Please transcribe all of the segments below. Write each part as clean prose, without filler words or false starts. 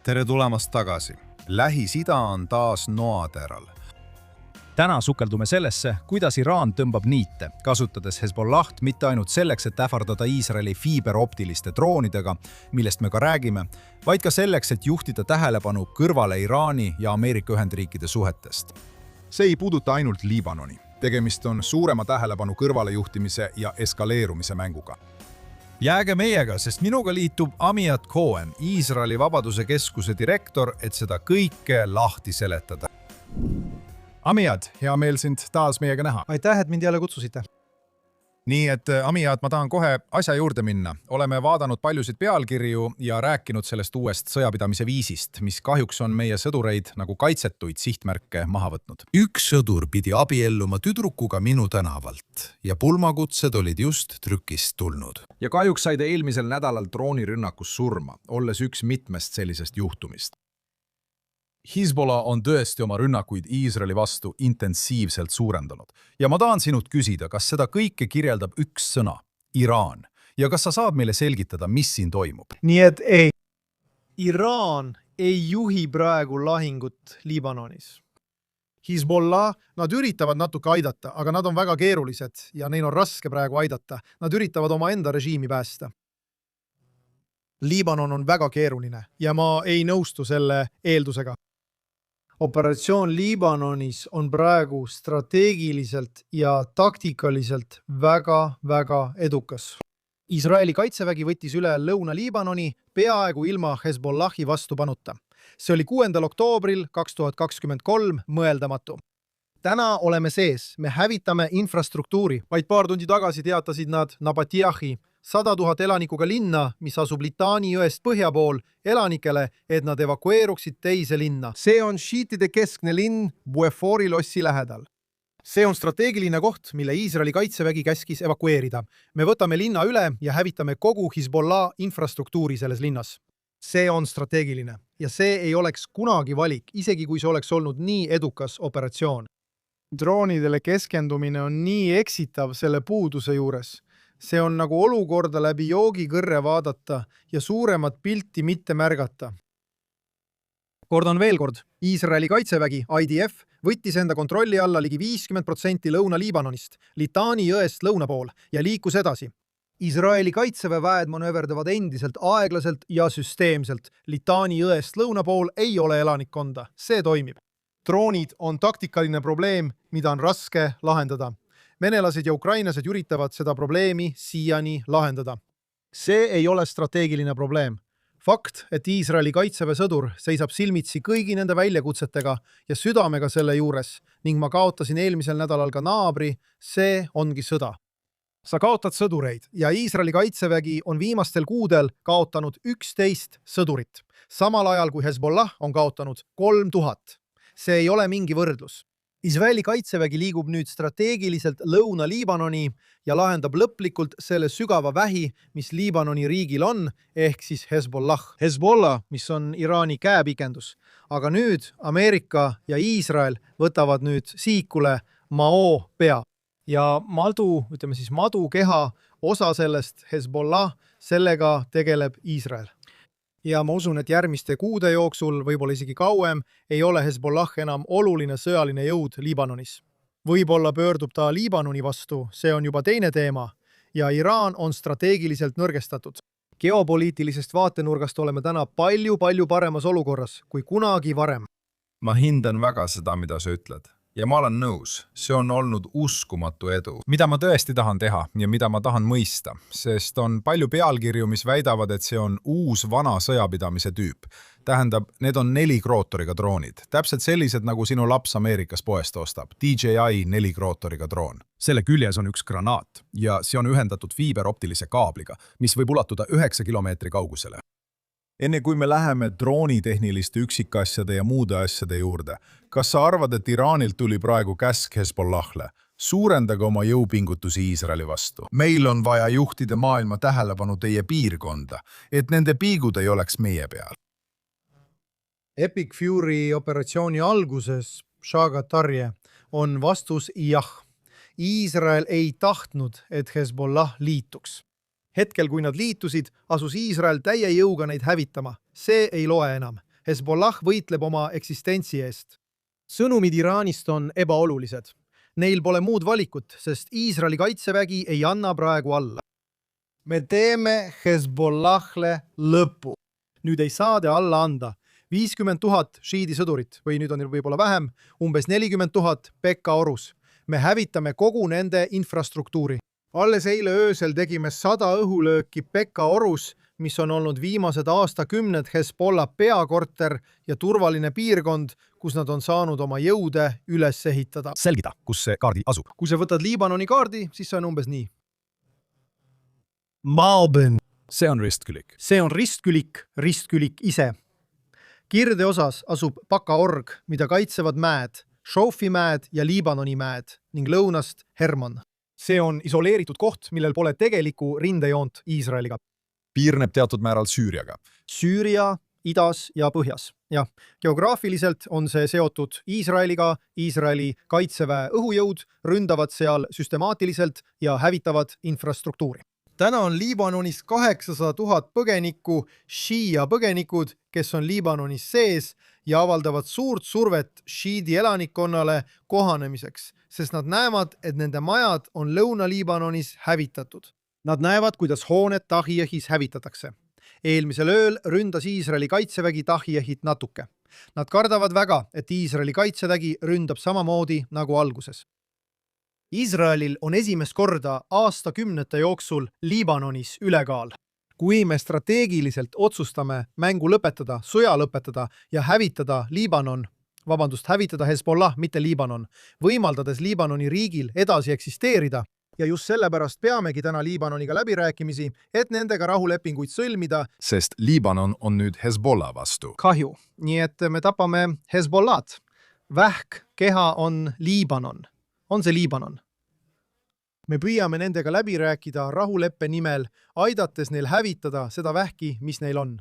Tere tulemast tagasi. Lähis-Ida on taas noateral. Täna sukeldume sellesse, kuidas Iraan tõmbab niite, kasutades Hezbollaht mitte ainult selleks, et ähvardada Iisraeli fiiberoptiliste droonidega, millest me ka räägime, vaid ka selleks, et juhtida tähelepanu kõrvale Iraani ja Ameerika Ühendriikide suhetest. See ei puuduta ainult Liibanoni. Tegemist on suurema tähelepanu kõrvalejuhtimise ja eskaleerumise mänguga. Jääge meiega, sest minuga liitub Amiad Cohen, Iisraeli Vabaduse Keskuse direktor, et seda kõike lahti seletada. Amiad, hea meel sind taas meiega näha. Aitäh, et mind jälle kutsusite. Nii et Amiad, ma tahan kohe asja juurde minna. Oleme vaadanud paljusid pealkirju ja rääkinud sellest uuest sõjapidamise viisist, mis kahjuks on meie sõdureid nagu kaitsetuid sihtmärke maha võtnud. Üks sõdur pidi abielluma tüdrukuga minu tänavalt ja pulmakutsed olid just trükist tulnud. Ja kahjuks sai ta eelmisel nädalal droonirünnakus surma, olles üks mitmest sellisest juhtumist. Hezbollah on tõesti oma rünnakuid Iisraeli vastu intensiivselt suurendanud. Ja ma tahan sinult küsida, kas seda kõike kirjeldab üks sõna, Iraan, ja kas sa saad meile selgitada, mis siin toimub? Nii et ei. Iraan ei juhi praegu lahingut Liibanonis. Hezbollah, nad üritavad natuke aidata, aga nad on väga keerulised ja neil on raske praegu aidata. Nad üritavad oma enda režiimi päästa. Liibanon on väga keeruline ja ma ei nõustu selle eeldusega. Operatsioon Liibanonis on praegu strateegiliselt ja taktikaliselt väga edukas. Iisraeli kaitsevägi võttis üle Lõuna-Liibanoni peaaegu ilma Hezbollahi vastupanuta. See oli 6. oktoobril 2023 mõeldamatu. Täna oleme sees, me hävitame infrastruktuuri. Vaid paar tundi tagasi teatasid nad Nabatiahi, 100 000 elanikuga linna, mis asub Litani jõest põhja pool, elanikele, et nad evakueeruksid teise linna. See on šiitide keskne linn Buefori lossi lähedal. See on strateegiline koht, mille Iisraeli kaitsevägi käskis evakueerida. Me võtame linna üle ja hävitame kogu Hezbollah infrastruktuuri selles linnas. See on strateegiline ja see ei oleks kunagi valik, isegi kui see oleks olnud nii edukas operatsioon. Droonidele keskendumine on nii eksitav selle puuduse juures. See on nagu olukorda läbi joogikõrre vaadata ja suuremat pilti mitte märgata. Kordan veel kord, Iisraeli kaitsevägi, IDF, võttis enda kontrolli alla ligi 50% Lõuna-Liibanonist, Litani jõest lõuna pool ja liikus edasi. Iisraeli kaitseväed manööverdavad endiselt aeglaselt ja süsteemselt. Litani jõest lõuna pool ei ole elanikkonda. See toimib. Droonid on taktikaline probleem, mida on raske lahendada. Venelased ja ukrainlased üritavad seda probleemi siiani lahendada. See ei ole strateegiline probleem. Fakt, et Iisraeli kaitseväe sõdur seisab silmitsi kõigi nende väljakutsetega ja südamega selle juures ning ma kaotasin eelmisel nädalal ka naabri, see ongi sõda. Sa kaotad sõdureid ja Iisraeli kaitsevägi on viimastel kuudel kaotanud 11 sõdurit, samal ajal kui Hezbollah on kaotanud 3000. See ei ole mingi võrdlus. Iisraeli kaitsevägi liigub nüüd strateegiliselt Lõuna-Liibanoni ja lahendab lõplikult selle sügava vähi, mis Liibanoni riigil on, ehk siis Hezbollah. Hezbollah, mis on Iraani käepikendus. Aga nüüd Ameerika ja Iisrael võtavad nüüd sihikule Mao pea. Ja madu keha osa sellest Hezbollah, sellega tegeleb Iisrael. Ja ma usun, et järgmiste kuude jooksul, võib-olla isegi kauem, ei ole Hezbollah enam oluline sõjaline jõud Liibanonis. Võib-olla pöördub ta Liibanoni vastu, see on juba teine teema, ja Iraan on strateegiliselt nõrgestatud. Geopoliitilisest vaatenurgast oleme täna palju paremas olukorras kui kunagi varem. Ma hindan väga seda, mida sa ütled. Ja ma olen nõus, see on olnud uskumatu edu. Mida ma tõesti tahan teha ja mida ma tahan mõista, sest on palju pealkirju, mis väidavad, et see on uus vana sõjapidamise tüüp. Tähendab, need on 4 krootoriga droonid. Täpselt sellised, nagu sinu laps Ameerikas poest ostab. DJI 4 krootoriga droon. Selle küljes on üks granaat ja see on ühendatud fiiberoptilise kaabliga, mis võib ulatuda 9 kilomeetri kaugusele. Enne kui me läheme droonitehniliste üksikasjade ja muude asjade juurde, kas sa arvad, et Iraanilt tuli praegu käsk Hezbollah'le? Suurendage oma jõupingutusi Iisraeli vastu. Meil on vaja juhtida maailma tähelepanu teie piirkonda, et nende piigud ei oleks meie peal. Epic Fury operatsiooni alguses, Shagatarje, on vastus jah. Iisrael ei tahtnud, et Hezbollah liituks. Hetkel, kui nad liitusid, asus Iisrael täie jõuga neid hävitama. See ei loe enam. Hezbollah võitleb oma eksistentsi eest. Sõnumid Iraanist on ebaolulised. Neil pole muud valikut, sest Iisraeli kaitsevägi ei anna praegu alla. Me teeme Hezbollah'le lõpu. Nüüd ei saa te alla anda. 50 000 šiidi sõdurit või nüüd on võib-olla vähem, umbes 40 000 Pekka orus. Me hävitame kogu nende infrastruktuuri. Alles eile öösel tegime 100 õhulööki Pekka orus, mis on olnud viimased aastakümned Hezbollah peakorter ja turvaline piirkond, kus nad on saanud oma jõude üles ehitada. Selgita, kus see kaardi asub. Kui sa võtad Liibanoni kaardi, siis see on umbes nii. Malben. See on ristkülik. See on ristkülik ise. Kirde osas asub Paka org, mida kaitsevad mäed, Šofi mäed ja Liibanoni mäed ning lõunast Hermon. See on isoleeritud koht, millel pole tegelikku rindejoont Iisraeliga. Piirneb teatud määral Süüriaga. Süüria, idas ja põhjas. Ja geograafiliselt on see seotud Iisraeliga, Iisraeli kaitseväe õhujõud ründavad seal süstemaatiliselt ja hävitavad infrastruktuuri. Täna on Liibanonis 800 000 põgenikku, šiia põgenikud, kes on Liibanonis sees ja avaldavad suurt survet šiidi elanikkonnale kohanemiseks, sest nad näevad, et nende majad on Lõuna-Liibanonis hävitatud. Nad näevad, kuidas hooned Tahijehis hävitatakse. Eelmisel ööl ründas Iisraeli kaitsevägi Tahijehit natuke. Nad kardavad väga, et Iisraeli kaitsevägi ründab samamoodi nagu alguses. Iisraelil on esimest korda aastakümnete jooksul Liibanonis ülekaal. Kui me strateegiliselt otsustame mängu lõpetada, sõja lõpetada ja hävitada hävitada Hezbollah, mitte Liibanon, võimaldades Liibanoni riigil edasi eksisteerida, ja just sellepärast peamegi täna Liibanoniga läbirääkimisi, et nendega rahulepinguid sõlmida. Sest Liibanon on nüüd Hezbollah vastu. Kahju. Nii et me tapame Hezbollat. Vähk keha on Liibanon. On see Liibanon? Me püüame nendega läbi rääkida rahuleppe nimel, aidates neil hävitada seda vähki, mis neil on.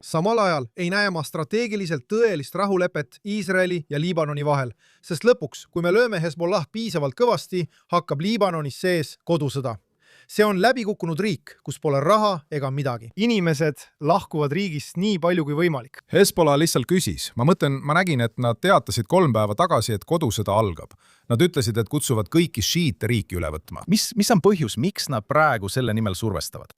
Samal ajal ei näe ma strateegiliselt tõelist rahulepet Iisraeli ja Liibanoni vahel, sest lõpuks, kui me lööme Hezbollah piisavalt kõvasti, hakkab Liibanonis sees kodusõda. See on läbikukkunud riik, kus pole raha ega midagi. Inimesed lahkuvad riigist nii palju kui võimalik. Hezbollah lihtsalt küsis. Ma nägin, et nad teatasid 3 päeva tagasi, et kodusõda algab. Nad ütlesid, et kutsuvad kõiki šiite riiki üle võtma. Mis on põhjus, miks nad praegu selle nimel survestavad?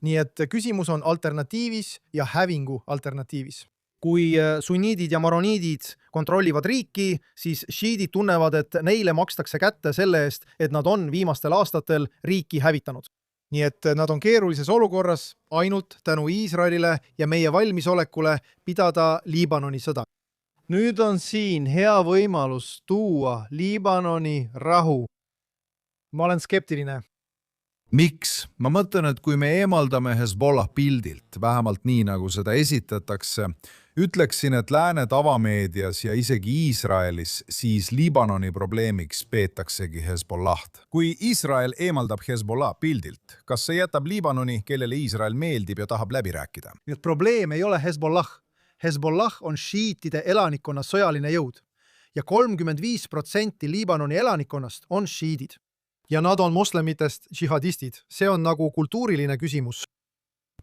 Nii et küsimus on alternatiivis ja hävingu alternatiivis. Kui sunniidid ja maroniidid kontrollivad riiki, siis šiidid tunnevad, et neile makstakse kätte selle eest, et nad on viimastel aastatel riiki hävitanud. Nii et nad on keerulises olukorras ainult tänu Iisraelile ja meie valmisolekule pidada Liibanoni sõda. Nüüd on siin hea võimalus tuua Liibanoni rahu. Ma olen skeptiline. Miks? Ma mõtlen, et kui me eemaldame Hezbollah pildilt, vähemalt nii, nagu seda esitatakse, ütleksin, et lääne tavameedias ja isegi Iisraelis, siis Liibanoni probleemiks peetaksegi Hezbollah't. Kui Iisrael eemaldab Hezbollah pildilt, kas see jätab Liibanoni, kellele Iisrael meeldib ja tahab läbi rääkida? Nii et probleem ei ole Hezbollah. Hezbollah on šiitide elanikkonna sõjaline jõud ja 35% Liibanoni elanikkonnast on šiidid. Ja nad on moslemitest džihadistid. See on nagu kultuuriline küsimus.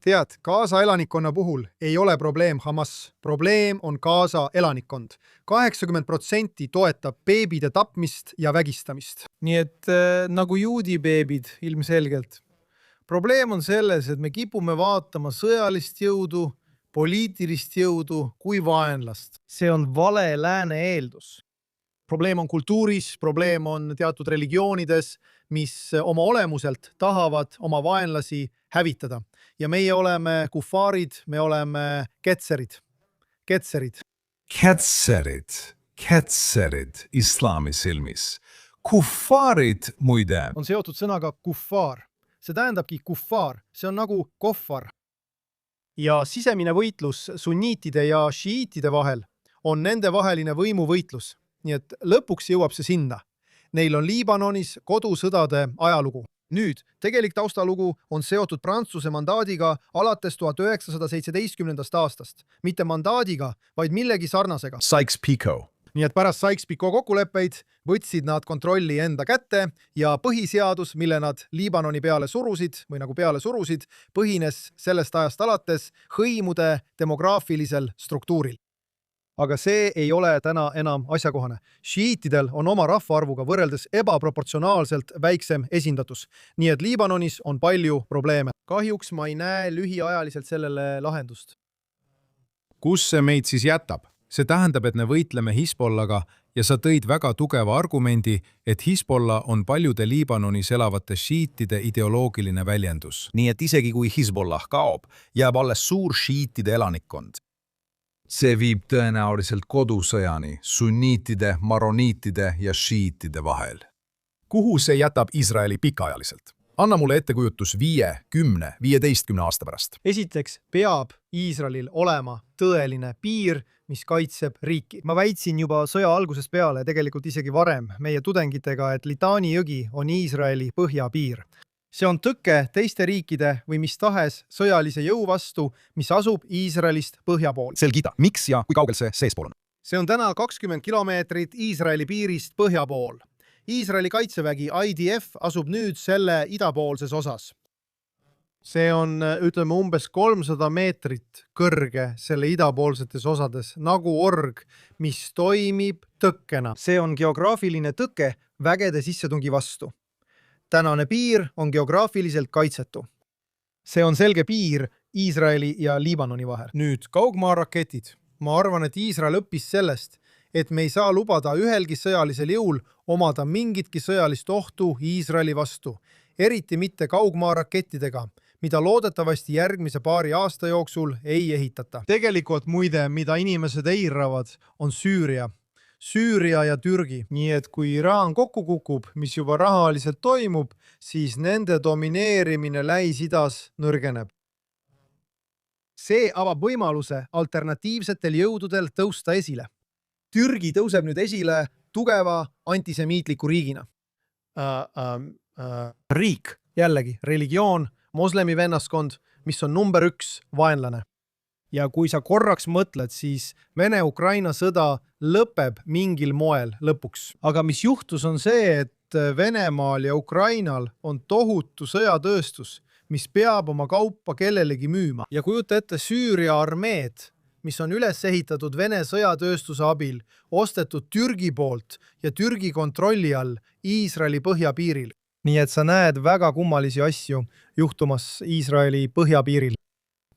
Tead, Gaza elanikkonna puhul ei ole probleem Hamas. Probleem on Gaza elanikkond. 80% toetab beebide tapmist ja vägistamist. Nii et nagu juudi beebid ilmselgelt. Probleem on selles, et me kipume vaatama sõjalist jõudu, poliitilist jõudu kui vaenlast. See on vale lääne eeldus. Probleem on kultuuris, probleem on teatud religioonides, mis oma olemuselt tahavad oma vaenlasi hävitada. Ja meie oleme kufaarid, me oleme ketserid. Ketserid islami silmis. Kufaarid muide on seotud sõnaga kufaar. See tähendabki kufaar, see on nagu kohvar. Ja sisemine võitlus sunniitide ja šiitide vahel on nende vaheline võimuvõitlus. Nii et lõpuks jõuab see sinna. Neil on Liibanonis kodusõdade ajalugu. Nüüd, tegelik taustalugu on seotud Prantsuse mandaadiga alates 1917. aastast. Mitte mandaadiga, vaid millegi sarnasega. Sykes-Picot. Nii et pärast Sykes-Picot kokkuleppeid võtsid nad kontrolli enda kätte ja põhiseadus, mille nad Liibanoni peale surusid, põhines sellest ajast alates hõimude demograafilisel struktuuril. aga see ei ole täna enam asjakohane. Šiitidel on oma rahvaarvuga võrreldes ebaproportsionaalselt väiksem esindatus, nii et Liibanonis on palju probleeme. Kahjuks ma ei näe lühiajaliselt sellele lahendust. Kus see meid siis jätab? See tähendab, et me võitleme Hezbollaga ja sa tõid väga tugeva argumendi, et Hezbollah on paljude Liibanonis elavate šiitide ideoloogiline väljendus. Nii et isegi kui Hezbollah kaob, jääb alles suur šiitide elanikkond. See viib tõenäoliselt kodusõjani sunniitide, maroniitide ja šiitide vahel. Kuhu see jätab Iisraeli pikaajaliselt? Anna mulle ettekujutus 5, 10, 15 aasta pärast. Esiteks peab Iisraelil olema tõeline piir, mis kaitseb riiki. Ma väitsin juba sõja algusest peale, tegelikult isegi varem meie tudengitega, et Litani jõgi on Iisraeli põhjapiir. See on tõke teiste riikide või mis tahes sõjalise jõu vastu, mis asub Iisraelist põhja pool. Selgita, miks ja kui kaugel see seespool on? See on täna 20 kilomeetrit Iisraeli piirist põhja pool. Iisraeli kaitsevägi IDF asub nüüd selle idapoolses osas. See on, ütleme, umbes 300 meetrit kõrge selle idapoolsetes osades, nagu org, mis toimib tõkkena. See on geograafiline tõke vägede sissetungi vastu. Tänane piir on geograafiliselt kaitsetu. See on selge piir Iisraeli ja Liibanoni vahel. Nüüd kaugmaaraketid. Ma arvan, et Iisrael õppis sellest, et me ei saa lubada ühelgi sõjalisel jõul omada mingitki sõjalist ohtu Iisraeli vastu, eriti mitte kaugmaarakettidega, mida loodetavasti järgmise paari aasta jooksul ei ehitata. Tegelikult muide, mida inimesed eiravad, on Süüria ja Türgi. Nii et kui Iraan kokku kukub, mis juba rahaliselt toimub, siis nende domineerimine Lähis-Idas nõrgeneb. See avab võimaluse alternatiivsetel jõududel tõusta esile. Türgi tõuseb nüüd esile tugeva antisemiitliku riigina. Riik, jällegi, religioon, moslemi vennaskond, mis on number 1 vaenlane. Ja kui sa korraks mõtled, siis Vene-Ukraina sõda lõpeb mingil moel lõpuks. Aga mis juhtus on see, et Venemaal ja Ukrainal on tohutu sõjatööstus, mis peab oma kaupa kellelegi müüma. Ja kujuta ette Süüria armeed, mis on üles ehitatud Vene sõjatööstuse abil, ostetud Türgi poolt ja Türgi kontrolli all Iisraeli põhjapiiril. Nii et sa näed väga kummalisi asju juhtumas Iisraeli põhjapiiril.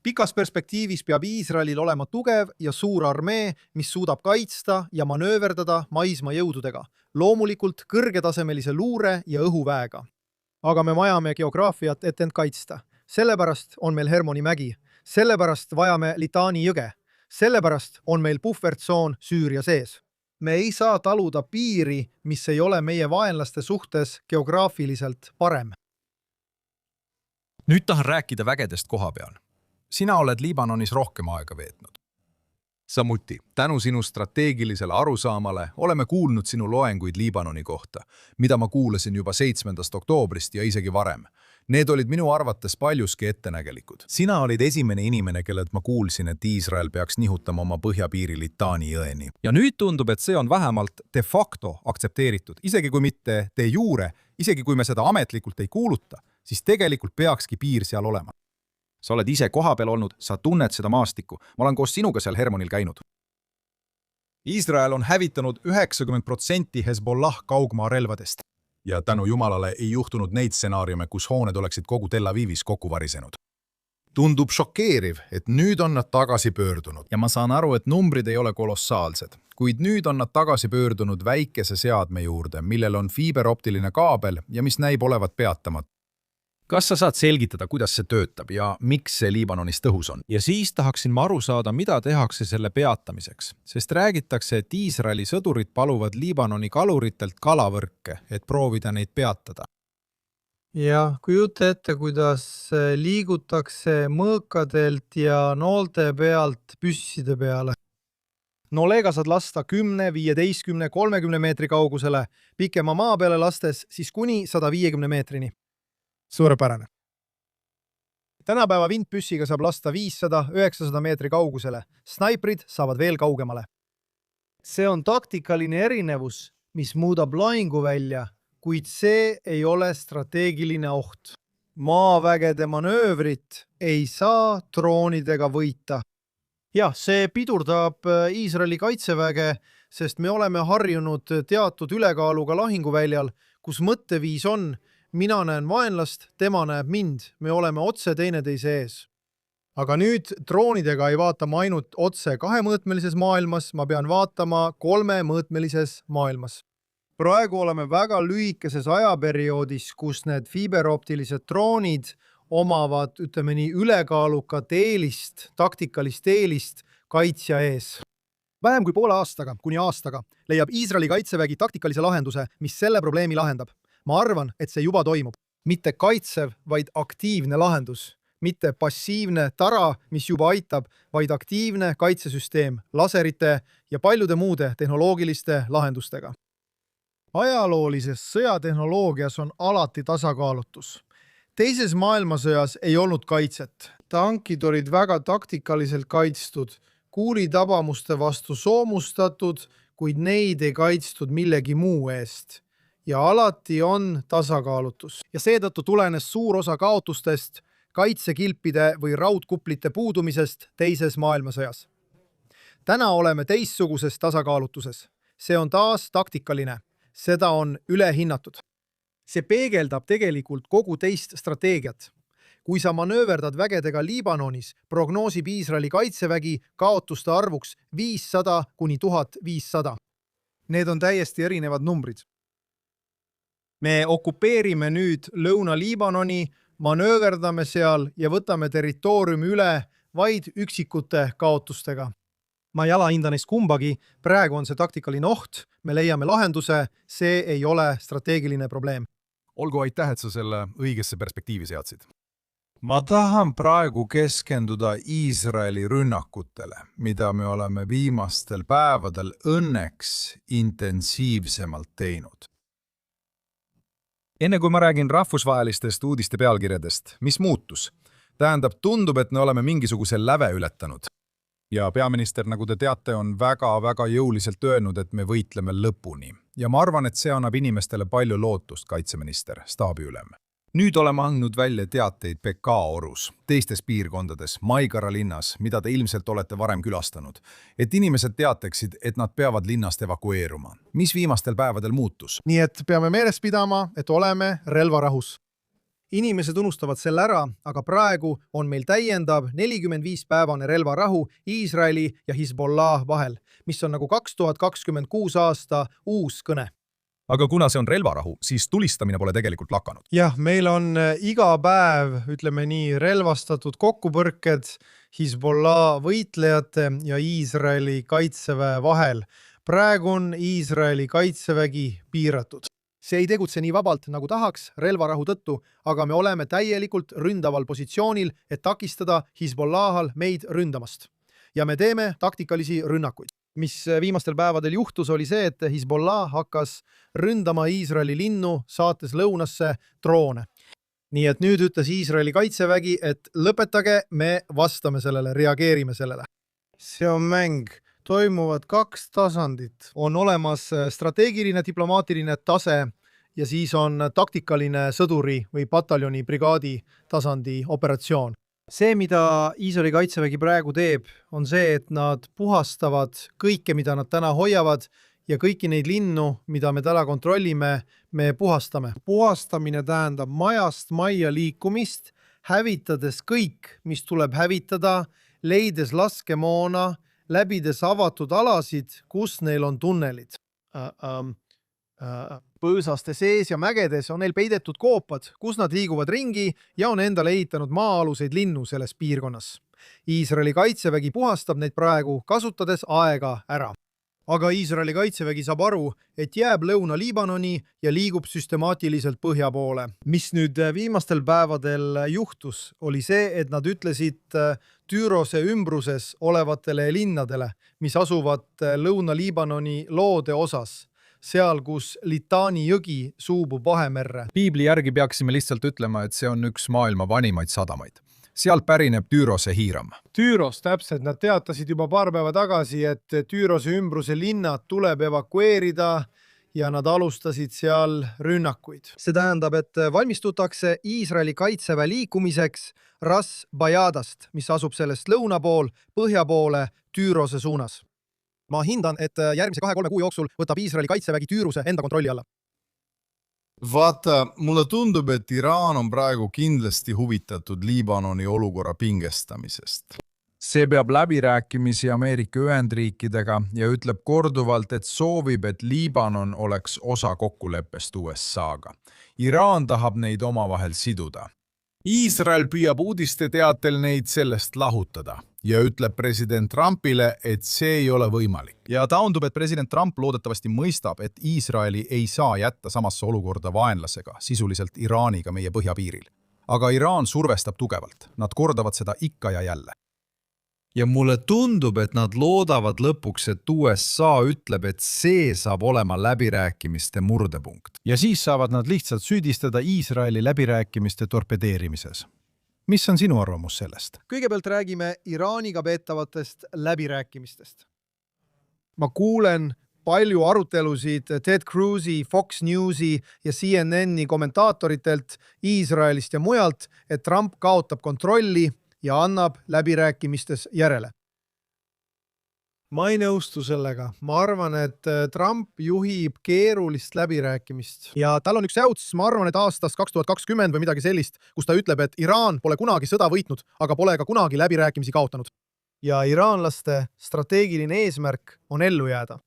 Pikas perspektiivis peab Iisraelil olema tugev ja suur armee, mis suudab kaitsta ja manööverdada maismaa jõududega, loomulikult kõrgetasemelise luure ja õhuväega. Aga me vajame geograafiat, et end kaitsta. Sellepärast on meil Hermoni mägi, sellepärast vajame Litani jõge, sellepärast on meil puhvertsoon Süüria sees. Me ei saa taluda piiri, mis ei ole meie vaenlaste suhtes geograafiliselt parem. Nüüd tahan rääkida vägedest koha peal. Sina oled Liibanonis rohkem aega veetnud. Samuti, tänu sinu strateegilisele arusaamale oleme kuulnud sinu loenguid Liibanoni kohta, mida ma kuulasin juba 7. oktoobrist ja isegi varem. Need olid minu arvates paljuski ettenägelikud. Sina olid esimene inimene, kellelt ma kuulsin, et Iisrael peaks nihutama oma põhjapiiri Litani jõeni. Ja nüüd tundub, et see on vähemalt de facto aktsepteeritud, isegi kui mitte de jure, isegi kui me seda ametlikult ei kuuluta, siis tegelikult peakski piir seal olema. Sa oled ise koha peal olnud, sa tunned seda maastikku. Ma olen koos sinuga seal Hermonil käinud. Iisrael on hävitanud 90% Hezbollah kaugmaa relvadest. Ja tänu jumalale ei juhtunud neid stsenaariume, kus hooned oleksid kogu Tel Avivis kokku varisenud. Tundub šokeeriv, et nüüd on nad tagasi pöördunud. Ja ma saan aru, et numbrid ei ole kolossaalsed, kuid nüüd on nad tagasi pöördunud väikese seadme juurde, millel on fiiberoptiline kaabel ja mis näib olevat peatamat. Kas sa saad selgitada, kuidas see töötab ja miks see Liibanonis tõhus on? Ja siis tahaksin ma aru saada, mida tehakse selle peatamiseks, sest räägitakse, et Iisraeli sõdurid paluvad Liibanoni kaluritelt kalavõrke, et proovida neid peatada. Ja kujuta ette, kuidas liigutakse mõõkadelt ja noolte pealt püsside peale. Noolega saad lasta 10, 15, 30 meetri kaugusele, pikema maa peale lastes siis kuni 150 meetrini. Suurepärane. Tänapäeva vindpüssiga saab lasta 500-900 meetri kaugusele. Snaiprid saavad veel kaugemale. See on taktikaline erinevus, mis muudab lahingu välja, kuid see ei ole strateegiline oht. Maavägede manöövrit ei saa droonidega võita. jah, see pidurdab Iisraeli kaitseväge, sest me oleme harjunud teatud ülekaaluga lahinguväljal, kus mõtteviis on, mina näen vaenlast, tema näeb mind, me oleme otse teineteise ees. Aga nüüd droonidega ei vaata ma ainult otse kahemõõtmelises maailmas, ma pean vaatama kolmemõõtmelises maailmas. Praegu oleme väga lühikeses ajaperioodis, kus need fiiberoptilised droonid omavad, ütleme nii, ülekaalukat eelist, taktikalist eelist kaitsja ees. Vähem kui poole aastaga kuni aastaga leiab Iisraeli kaitsevägi taktikalise lahenduse, mis selle probleemi lahendab. Ma arvan, et see juba toimub. Mitte kaitsev, vaid aktiivne lahendus. Mitte passiivne tara, mis juba aitab, vaid aktiivne kaitsesüsteem laserite ja paljude muude tehnoloogiliste lahendustega. Ajaloolises sõjatehnoloogias on alati tasakaalutus. Teises maailmasõjas ei olnud kaitset. Tankid olid väga taktikaliselt kaitstud, kuulitabamuste vastu soomustatud, kuid neid ei kaitstud millegi muu eest. Ja alati on tasakaalutus. Ja seetõttu tulenes suur osa kaotustest kaitsekilpide või raudkuplite puudumisest teises maailmasõjas. Täna oleme teistsuguses tasakaalutuses. See on taas taktikaline. Seda on ülehinnatud. See peegeldab tegelikult kogu teist strateegiat. Kui sa manööverdad vägedega Liibanonis, prognoosib Iisraeli kaitsevägi kaotuste arvuks 500 kuni 1500. Need on täiesti erinevad numbrid. Me okupeerime nüüd Lõuna-Liibanoni, manööverdame seal ja võtame territooriumi üle vaid üksikute kaotustega. Ma ei alahinda neist kumbagi, praegu on see taktikaline oht, me leiame lahenduse, see ei ole strateegiline probleem. Olgu, aitäh, et sa selle õigesse perspektiivi seadsid. Ma tahan praegu keskenduda Iisraeli rünnakutele, mida me oleme viimastel päevadel õnneks intensiivsemalt teinud. Enne kui ma räägin rahvusvahelistest uudiste pealkirjadest, mis muutus? Tähendab, tundub, et me oleme mingisuguse läve ületanud. Ja peaminister, nagu te teate, on väga jõuliselt öelnud, et me võitleme lõpuni. Ja ma arvan, et see annab inimestele palju lootust, kaitseminister, staabiülem. Nüüd oleme andnud välja teateid PK-orus, teistes piirkondades, Maigara linnas, mida te ilmselt olete varem külastanud, et inimesed teateksid, et nad peavad linnast evakueeruma. Mis viimastel päevadel muutus? Nii et peame meeles pidama, et oleme relvarahus. Inimesed unustavad selle ära, aga praegu on meil täiendav 45-päevane relvarahu Iisraeli ja Hezbollah vahel, mis on nagu 2026 aasta uus kõne. Aga kuna see on relvarahu, siis tulistamine pole tegelikult lakanud. Jah, meil on iga päev, ütleme nii, relvastatud kokkupõrked Hezbollah võitlejate ja Iisraeli kaitseväe vahel. Praegu on Iisraeli kaitsevägi piiratud. See ei tegutse nii vabalt, nagu tahaks relvarahu tõttu, aga me oleme täielikult ründaval positsioonil, et takistada Hezbollahal meid ründamast. Ja me teeme taktikalisi rünnakuid. Mis viimastel päevadel juhtus, oli see, et Hezbollah hakkas ründama Iisraeli linnu, saates lõunasse droone. Nii et nüüd ütles Iisraeli kaitsevägi, et lõpetage, me vastame sellele, reageerime sellele. See on mäng. Toimuvad kaks tasandit. On olemas strateegiline diplomaatiline tase ja siis on taktikaline sõduri või pataljoni brigaadi tasandi operatsioon. See, mida Iisraeli kaitsevägi praegu teeb, on see, et nad puhastavad kõike, mida nad täna hoiavad ja kõiki neid linnu, mida me täna kontrollime, me puhastame. Puhastamine tähendab majast majja liikumist, hävitades kõik, mis tuleb hävitada, leides laskemoona, läbides avatud alasid, kus neil on tunnelid. Põõsaste sees ja mägedes on neil peidetud koopad, kus nad liiguvad ringi ja on endale ehitanud maa-aluseid linnu selles piirkonnas. Iisraeli kaitsevägi puhastab neid praegu, kasutades aega ära. Aga Iisraeli kaitsevägi saab aru, et jääb Lõuna-Liibanoni ja liigub süstemaatiliselt põhja poole. Mis nüüd viimastel päevadel juhtus, oli see, et nad ütlesid Türose ümbruses olevatele linnadele, mis asuvad Lõuna-Liibanoni loode osas, seal, kus Litani jõgi suubub Vahemerre. Piibli järgi peaksime lihtsalt ütlema, et see on üks maailma vanimaid sadamaid. Sealt pärineb Türose hiiram. Türos, täpselt. Nad teatasid juba paar päeva tagasi, et Türose ümbruse linnad tuleb evakueerida ja nad alustasid seal rünnakuid. See tähendab, et valmistutakse Iisraeli kaitseväe liikumiseks Ras Bajadast, mis asub sellest lõuna pool, põhja poole Tüürose suunas. Ma hindan, et järgmise 2-3 kuu jooksul võtab Iisraeli kaitsevägi Tüüruse enda kontrolli alla. Vaata, mulle tundub, et Iraan on praegu kindlasti huvitatud Liibanoni olukorra pingestamisest. See peab läbirääkimisi Ameerika Ühendriikidega ja ütleb korduvalt, et soovib, et Liibanon oleks osa kokkuleppest USA-ga. Iraan tahab neid omavahel siduda. Iisrael püüab uudiste teatel neid sellest lahutada ja ütleb president Trumpile, et see ei ole võimalik. Ja taundub, et president Trump loodetavasti mõistab, et Iisraeli ei saa jätta samasse olukorda vaenlasega, sisuliselt Iraaniga meie põhjapiiril. Aga Iraan survestab tugevalt. Nad kordavad seda ikka ja jälle. Ja mulle tundub, et nad loodavad lõpuks, et USA ütleb, et see saab olema läbirääkimiste murdepunkt. Ja siis saavad nad lihtsalt süüdistada Iisraeli läbirääkimiste torpedeerimises. Mis on sinu arvamus sellest? Kõigepealt räägime Iraaniga peetavatest läbirääkimistest. Ma kuulen palju arutelusid Ted Cruz'i, Fox Newsi ja CNN-i kommentaatoritelt Iisraelist ja mujalt, et Trump kaotab kontrolli ja annab läbirääkimistes järele. Ma ei nõustu sellega. Ma arvan, et Trump juhib keerulist läbirääkimist. Ja tal on üks säuts, ma arvan, et aastast 2020 või midagi sellist, kus ta ütleb, et Iraan pole kunagi sõda võitnud, aga pole ka kunagi läbirääkimisi kaotanud. Ja iraanlaste strateegiline eesmärk on ellu jääda.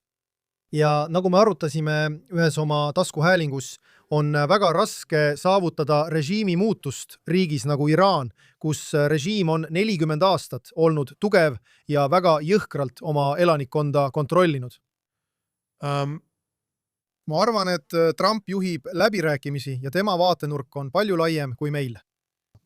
Ja nagu me arutasime ühes oma taskuhäälingus, on väga raske saavutada režiimi muutust riigis nagu Iraan, kus režiim on 40 aastat olnud tugev ja väga jõhkralt oma elanikkonda kontrollinud. Ma arvan, et Trump juhib läbirääkimisi ja tema vaatenurk on palju laiem kui meil.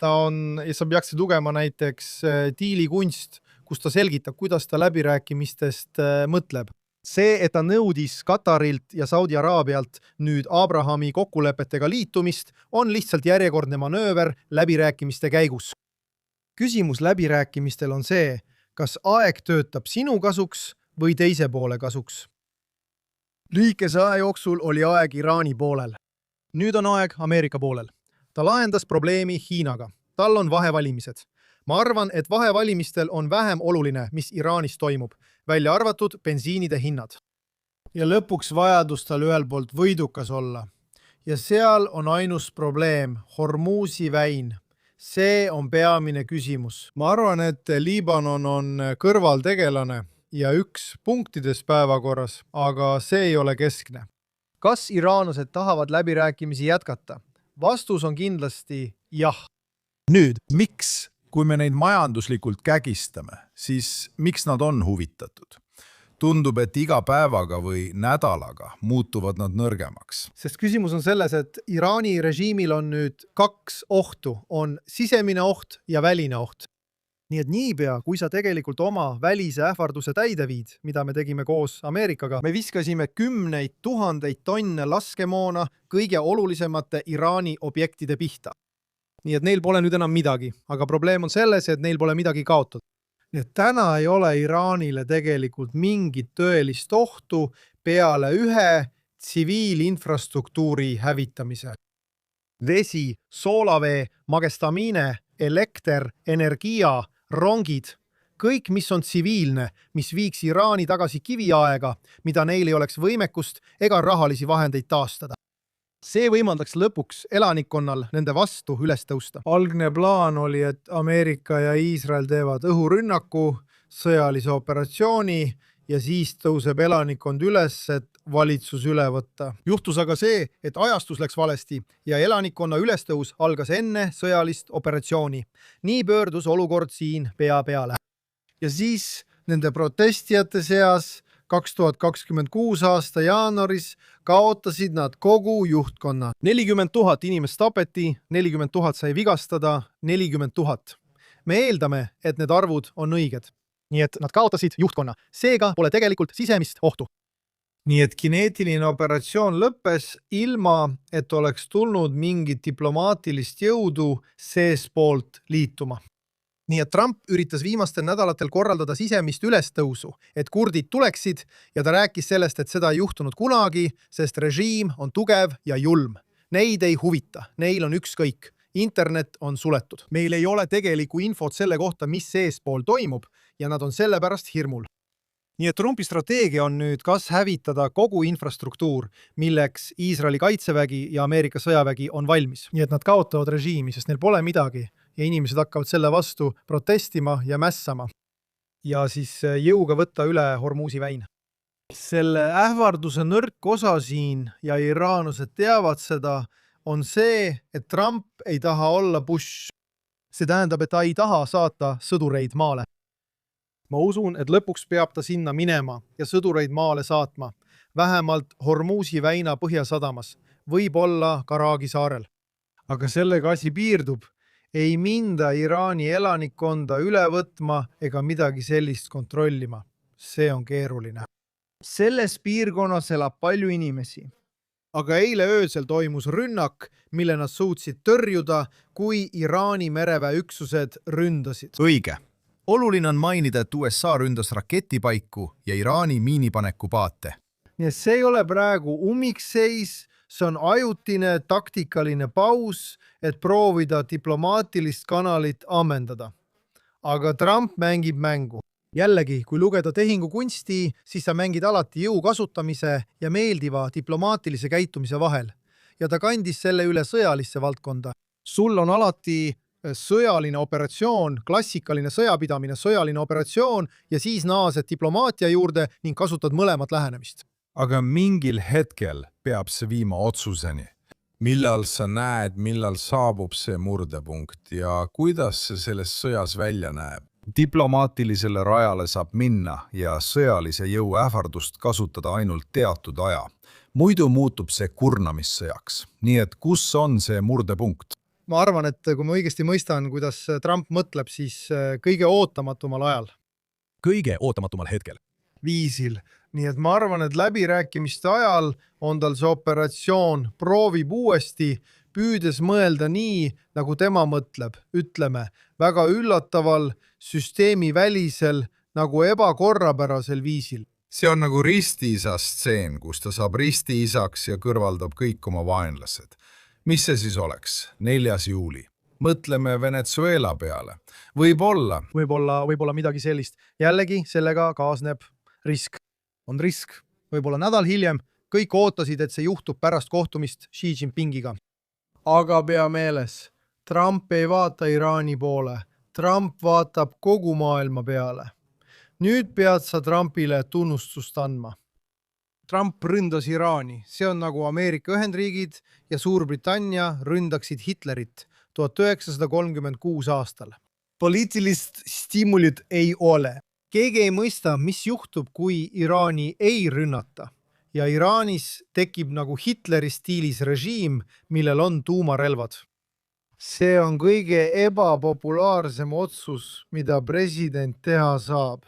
Sa peaksid lugema näiteks diilikunst, kus ta selgitab, kuidas ta läbirääkimistest mõtleb. See, et ta nõudis Katarilt ja Saudi Araabialt nüüd Abrahami kokkulepetega liitumist, on lihtsalt järjekordne manööver läbirääkimiste käigus. Küsimus läbirääkimistel on see, kas aeg töötab sinu kasuks või teise poole kasuks. Lühikese aja jooksul oli aeg Iraani poolel. Nüüd on aeg Ameerika poolel. Ta lahendas probleemi Hiinaga. Tal on vahevalimised. Ma arvan, et vahevalimistel on vähem oluline, mis Iraanis toimub, välja arvatud bensiinide hinnad. Ja lõpuks vajadus tal ühel poolt võidukas olla. Ja seal on ainus probleem, Hormuzi väin. See on peamine küsimus. Ma arvan, et Liibanon on kõrvaltegelane ja üks punktides päevakorras, aga see ei ole keskne. Kas iraanlased tahavad läbirääkimisi jätkata? Vastus on kindlasti jah. Nüüd, miks? Kui me neid majanduslikult kägistame, siis miks nad on huvitatud? Tundub, et iga päevaga või nädalaga muutuvad nad nõrgemaks. Sest küsimus on selles, et Iraani režiimil on nüüd 2 ohtu. On sisemine oht ja väline oht. Nii et niipea, kui sa tegelikult oma välise ähvarduse täide viid, mida me tegime koos Ameerikaga, me viskasime 10 000 tonne laskemoona kõige olulisemate Iraani objektide pihta. Nii et neil pole nüüd enam midagi, aga probleem on selles, et neil pole midagi kaotada. Nii et täna ei ole Iraanile tegelikult mingit tõelist ohtu peale ühe tsiviilinfrastruktuuri hävitamise. Vesi, soolavee, magestamiine, elekter, energia, rongid, kõik, mis on tsiviilne, mis viiks Iraani tagasi kiviaega, mida neil ei oleks võimekust ega rahalisi vahendeid taastada. See võimaldaks lõpuks elanikkonnal nende vastu üles tõusta. Algne plaan oli, et Ameerika ja Iisrael teevad õhurünnaku, sõjalise operatsiooni ja siis tõuseb elanikkond üles, et valitsus üle võtta. Juhtus aga see, et ajastus läks valesti ja elanikkonna ülestõus algas enne sõjalist operatsiooni. Nii pöördus olukord siin pea peale. Ja siis nende protestijate seas 2026 aasta jaanuaris kaotasid nad kogu juhtkonna. 40 000 inimest tapeti, 40 000 sai vigastada, 40 000. Me eeldame, et need arvud on õiged. Nii et nad kaotasid juhtkonna. Seega pole tegelikult sisemist ohtu. Nii et kineetiline operatsioon lõppes ilma, et oleks tulnud mingit diplomaatilist jõudu seespoolt liituma. nii et Trump üritas viimastel nädalatel korraldada sisemist ülestõusu, et kurdid tuleksid ja ta rääkis sellest, et seda ei juhtunud kunagi, sest režiim on tugev ja julm. Neid ei huvita, neil on ükskõik. Internet on suletud. Meil ei ole tegelikku infot selle kohta, mis seespool toimub ja nad on sellepärast hirmul. Nii et Trumpi strateegia on nüüd kas hävitada kogu infrastruktuur, milleks Iisraeli kaitsevägi ja Ameerika sõjavägi on valmis. Nii et nad kaotavad režiimi, sest neil pole midagi ja inimesed hakkavad selle vastu protestima ja mässama. Ja siis jõuga võtta üle Hormuzi väin. Selle ähvarduse nõrk osa siin ja iraanlased teavad seda, on see, et Trump ei taha olla Bush. See tähendab, et ta ei taha saata sõdureid maale. Ma usun, et lõpuks peab ta sinna minema ja sõdureid maale saatma, vähemalt Hormuzi väina põhjasadamas, võib-olla Karagi saarel. Aga sellega asi piirdub. Ei minda Iraani elanikkonda üle võtma ega midagi sellist kontrollima. See on keeruline. Selles piirkonnas elab palju inimesi. Aga eile öösel toimus rünnak, mille nad suutsid tõrjuda, kui Iraani mereväeüksused ründasid. Õige. Oluline on mainida, et USA ründas raketipaiku ja Iraani miinipanekupaate. Nii et see ei ole praegu ummikseis, see on ajutine taktikaline paus, et proovida diplomaatilist kanalit ammendada. Aga Trump mängib mängu. Jällegi, kui lugeda tehingukunsti, siis sa mängid alati jõu kasutamise ja meeldiva diplomaatilise käitumise vahel. Ja ta kandis selle üle sõjalisse valdkonda. Sul on alati sõjaline operatsioon, klassikaline sõjapidamine, sõjaline operatsioon ja siis naased diplomaatia juurde ning kasutad mõlemat lähenemist. Aga mingil hetkel peab see viima otsuseni. Millal sa näed, millal saabub see murdepunkt ja kuidas see selles sõjas välja näeb? Diplomaatilisele rajale saab minna ja sõjalise jõu ähvardust kasutada ainult teatud aja. Muidu muutub see kurnamissõjaks. Nii et kus on see murdepunkt? Ma arvan, et kui ma õigesti mõistan, kuidas Trump mõtleb, siis kõige ootamatumal ajal. Kõige ootamatumal hetkel. Viisil. Nii et ma arvan, et läbirääkimiste ajal on tal see operatsioon proovib uuesti, püüdes mõelda nii, nagu tema mõtleb, ütleme, väga üllataval, süsteemi välisel, nagu ebakorrapärasel viisil. See on nagu ristiisa stseen, kus ta saab ristiisaks ja kõrvaldab kõik oma vaenlased. Mis see siis oleks? 4. juuli. Mõtleme Venezuela peale. Võib-olla midagi sellist. Jällegi sellega kaasneb risk. On risk. Võib-olla nädal hiljem kõik ootasid, et see juhtub pärast kohtumist Xi Jinpingiga. Aga pea meeles, Trump ei vaata Iraani poole. Trump vaatab kogu maailma peale. Nüüd pead sa Trumpile tunnustust andma. Trump ründas Iraani. See on nagu Ameerika Ühendriigid ja Suurbritannia ründaksid Hitlerit 1936 aastal. Poliitilist stimulit ei ole. Keegi ei mõista, mis juhtub, kui Iraani ei rünnata. Ja Iraanis tekib nagu Hitleri stiilis režiim, millel on tuumarelvad. See on kõige ebapopulaarsem otsus, mida president teha saab.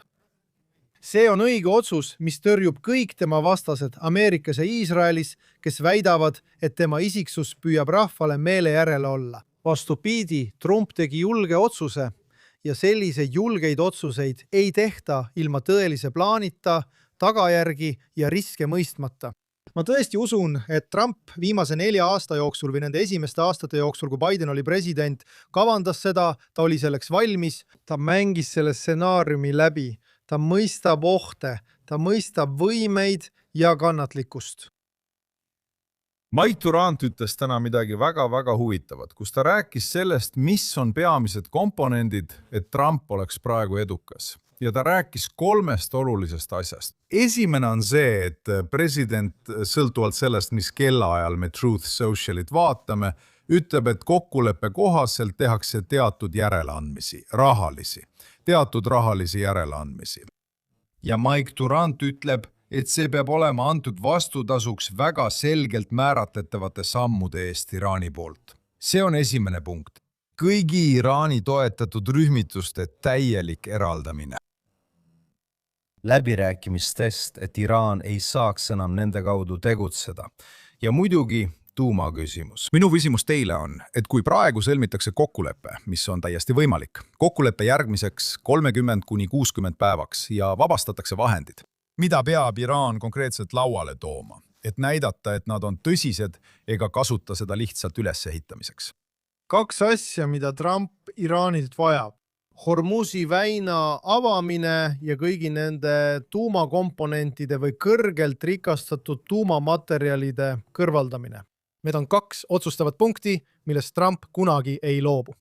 See on õige otsus, mis tõrjub kõik tema vastased Ameerikas ja Iisraelis, kes väidavad, et tema isiksus püüab rahvale meele järele olla. Vastupidi, Trump tegi julge otsuse ja selliseid julgeid otsuseid ei tehta ilma tõelise plaanita, tagajärgi ja riske mõistmata. Ma tõesti usun, et Trump viimase 4 aasta jooksul või nende esimeste aastate jooksul, kui Biden oli president, kavandas seda, ta oli selleks valmis, ta mängis selle stsenaariumi läbi. Ta mõistab ohte, ta mõistab võimeid ja kannatlikkust. Mike Durant ütles täna midagi väga-väga huvitavat, kus ta rääkis sellest, mis on peamised komponendid, et Trump oleks praegu edukas. Ja ta rääkis 3 olulisest asjast. Esimene on see, et president sõltuvalt sellest, mis kellaajal me Truth Socialit vaatame, ütleb, et kokkuleppe kohaselt tehakse teatud järeleandmisi, teatud rahalisi järeleandmisi. Ja Mike Durant ütleb, et see peab olema antud vastutasuks väga selgelt määratletavate sammude eest Iraani poolt. See on esimene punkt. Kõigi Iraani toetatud rühmituste täielik eraldamine. Läbirääkimistest, et Iraan ei saaks enam nende kaudu tegutseda. Ja muidugi tuumaküsimus. minu küsimus teile on, et kui praegu sõlmitakse kokkulepe, mis on täiesti võimalik, kokkulepe järgmiseks 30–60 päevaks ja vabastatakse vahendid, mida peab Iraan konkreetselt lauale tooma, et näidata, et nad on tõsised ega kasuta seda lihtsalt ülesehitamiseks? 2 asja, mida Trump Iraanilt vajab. Hormuzi väina avamine ja kõigi nende tuumakomponentide või kõrgelt rikastatud tuumamaterjalide kõrvaldamine. Need on 2 otsustavat punkti, millest Trump kunagi ei loobu.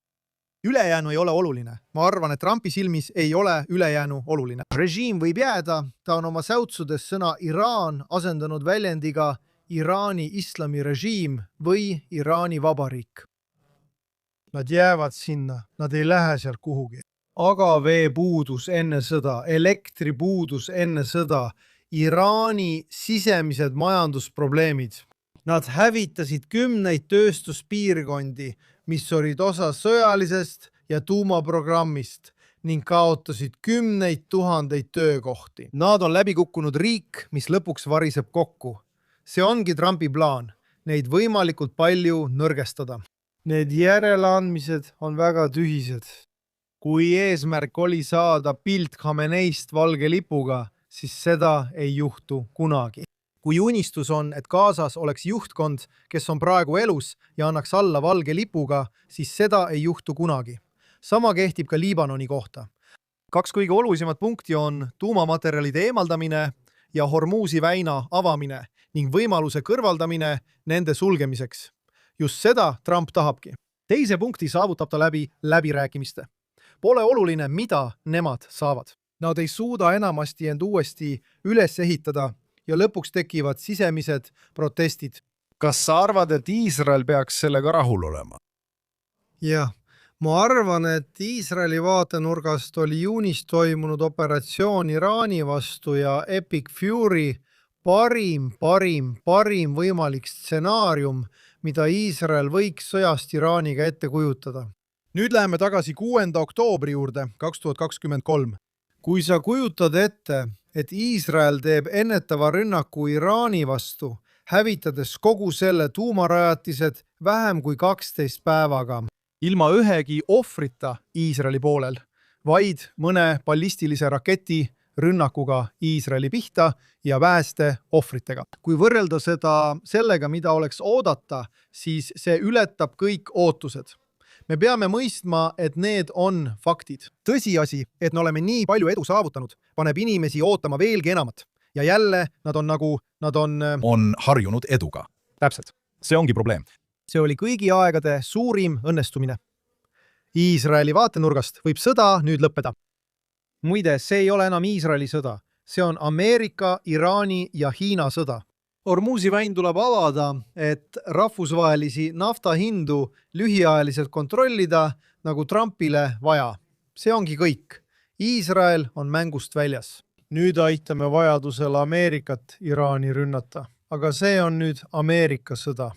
Ülejäänu ei ole oluline. Ma arvan, et Trumpi silmis ei ole ülejäänu oluline. Režiim võib jääda, ta on oma säutsudes sõna Iraan asendanud väljendiga Iraani islamirežiim või Iraani vabariik. Nad jäävad sinna, nad ei lähe sealt kuhugi. Aga veepuudus enne sõda, elektripuudus enne sõda, Iraani sisemised majandusprobleemid. Nad hävitasid 10 tööstuspiirkondi, mis olid osa sõjalisest ja tuumaprogrammist ning kaotasid 10 000 töökohti. Nad on läbi kukkunud riik, mis lõpuks variseb kokku. See ongi Trumpi plaan, neid võimalikult palju nõrgestada. Need järeleandmised on väga tühised. Kui eesmärk oli saada pilt Khameneist valge lipuga, siis seda ei juhtu kunagi. Kui unistus on, et Gazas oleks juhtkond, kes on praegu elus ja annaks alla valge lipuga, siis seda ei juhtu kunagi. Sama kehtib ka Liibanoni kohta. 2 kõige olulisemat punkti on tuumamaterjalide eemaldamine ja Hormuzi väina avamine ning võimaluse kõrvaldamine nende sulgemiseks. Just seda Trump tahabki. Teise punkti saavutab ta läbirääkimiste. Pole oluline, mida nemad saavad. Nad ei suuda enamasti end uuesti üles ehitada ja lõpuks tekivad sisemised protestid. Kas sa arvad, et Iisrael peaks sellega rahul olema? Jah, ma arvan, et Iisraeli vaatenurgast oli juunis toimunud operatsioon Iraani vastu ja Epic Fury parim võimalik stsenaarium, mida Iisrael võiks sõjast Iraaniga ette kujutada. Nüüd läheme tagasi 6. oktoobri juurde 2023. Kui sa kujutad ette, et Iisrael teeb ennetava rünnaku Iraani vastu, hävitades kogu selle tuumarajatised vähem kui 12 päevaga, ilma ühegi ohvrita Iisraeli poolel, vaid mõne ballistilise raketi rünnakuga Iisraeli pihta ja väheste ohvritega. Kui võrrelda seda sellega, mida oleks oodata, siis see ületab kõik ootused. Me peame mõistma, et need on faktid. Tõsiasi, et me oleme nii palju edu saavutanud, paneb inimesi ootama veelgi enamat. Ja jälle nad on harjunud eduga. Täpselt. See ongi probleem. See oli kõigi aegade suurim õnnestumine. Iisraeli vaatenurgast võib sõda nüüd lõppeda. Muide, see ei ole enam Iisraeli sõda. See on Ameerika, Iraani ja Hiina sõda. Hormuzi väin tuleb avada, et rahvusvahelisi naftahindu lühiajaliselt kontrollida, nagu Trumpile vaja. See ongi kõik. Iisrael on mängust väljas. Nüüd aitame vajadusel Ameerikat Iraani rünnata. Aga see on nüüd Ameerika sõda.